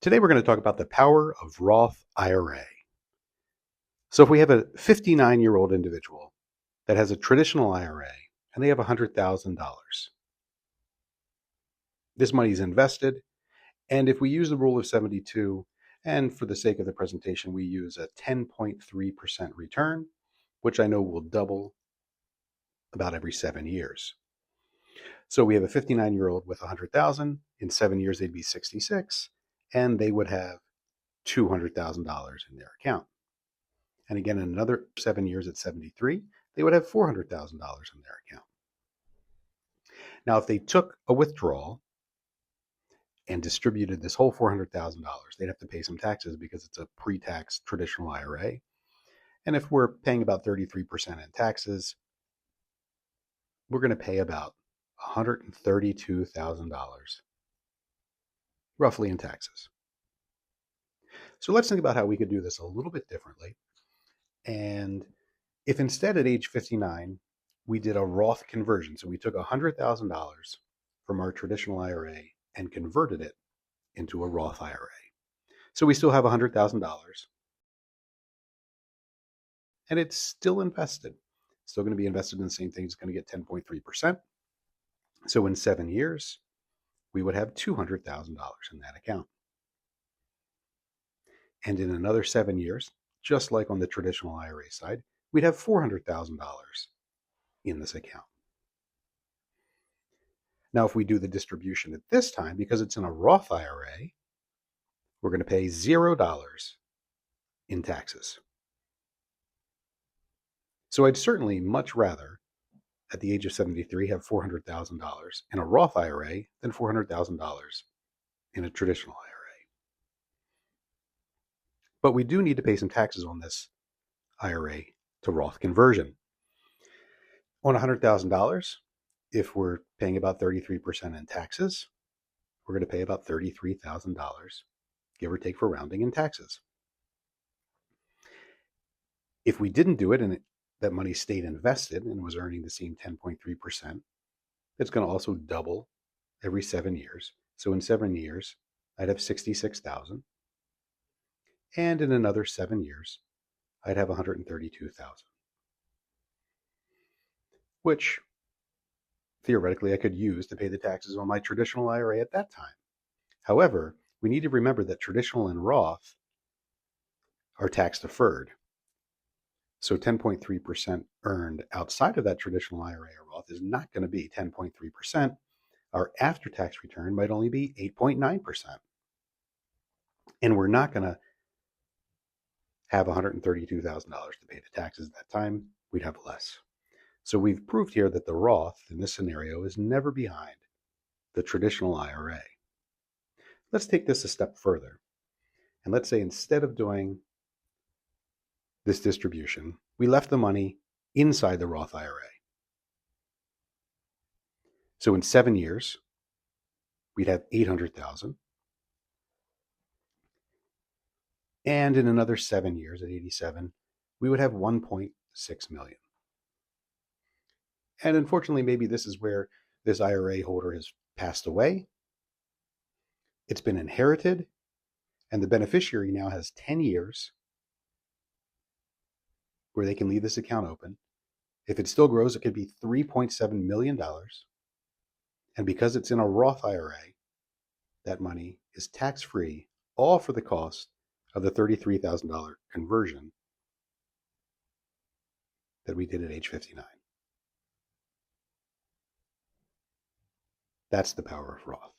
Today we're going to talk about the power of Roth IRA. So if we have a 59-year-old individual that has a traditional IRA and they have $100,000, this money is invested, and if we use the rule of 72, and for the sake of the presentation, we use a 10.3% return, which I know will double about every 7 years. So we have a 59-year-old with 100,000. In 7 years, they'd be 66, and they would have $200,000 in their account. And again, in another 7 years at 73, they would have $400,000 in their account. Now, if they took a withdrawal and distributed this whole $400,000, they'd have to pay some taxes because it's a pre-tax traditional IRA. And if we're paying about 33% in taxes, we're going to pay about $132,000 roughly in taxes. So let's think about how we could do this a little bit differently. And if instead at age 59, we did a Roth conversion, so we took $100,000 from our traditional IRA and converted it into a Roth IRA. So we still have $100,000 and it's still invested. Still going to be invested in the same thing. It's going to get 10.3%. So in 7 years, we would have $200,000 in that account. And in another 7 years, just like on the traditional IRA side, we'd have $400,000 in this account. Now, if we do the distribution at this time, because it's in a Roth IRA, we're going to pay $0 in taxes. So I'd certainly much rather, at the age of 73, have $400,000 in a Roth IRA than $400,000 in a traditional IRA. But we do need to pay some taxes on this IRA to Roth conversion. On $100,000, if we're paying about 33% in taxes, we're going to pay about $33,000, give or take for rounding, in taxes. If we didn't do it and that money stayed invested and was earning the same 10.3%, it's going to also double every 7 years. So in 7 years, I'd have $66,000. And in another 7 years, I'd have $132,000, which theoretically I could use to pay the taxes on my traditional IRA at that time. However, we need to remember that traditional and Roth are tax deferred. So 10.3% earned outside of that traditional IRA or Roth is not going to be 10.3%. Our after-tax return might only be 8.9%. And we're not going to have $132,000 to pay the taxes at that time. We'd have less. So we've proved here that the Roth in this scenario is never behind the traditional IRA. Let's take this a step further. And let's say instead of doing this distribution, we left the money inside the Roth IRA. So in 7 years, we'd have $800,000. And in another 7 years, at 87, we would have $1.6 million. And unfortunately, maybe this is where this IRA holder has passed away. It's been inherited, and the beneficiary now has 10 years where they can leave this account open. If it still grows, it could be $3.7 million. And because it's in a Roth IRA, that money is tax-free, all for the cost of the $33,000 conversion that we did at age 59. That's the power of Roth.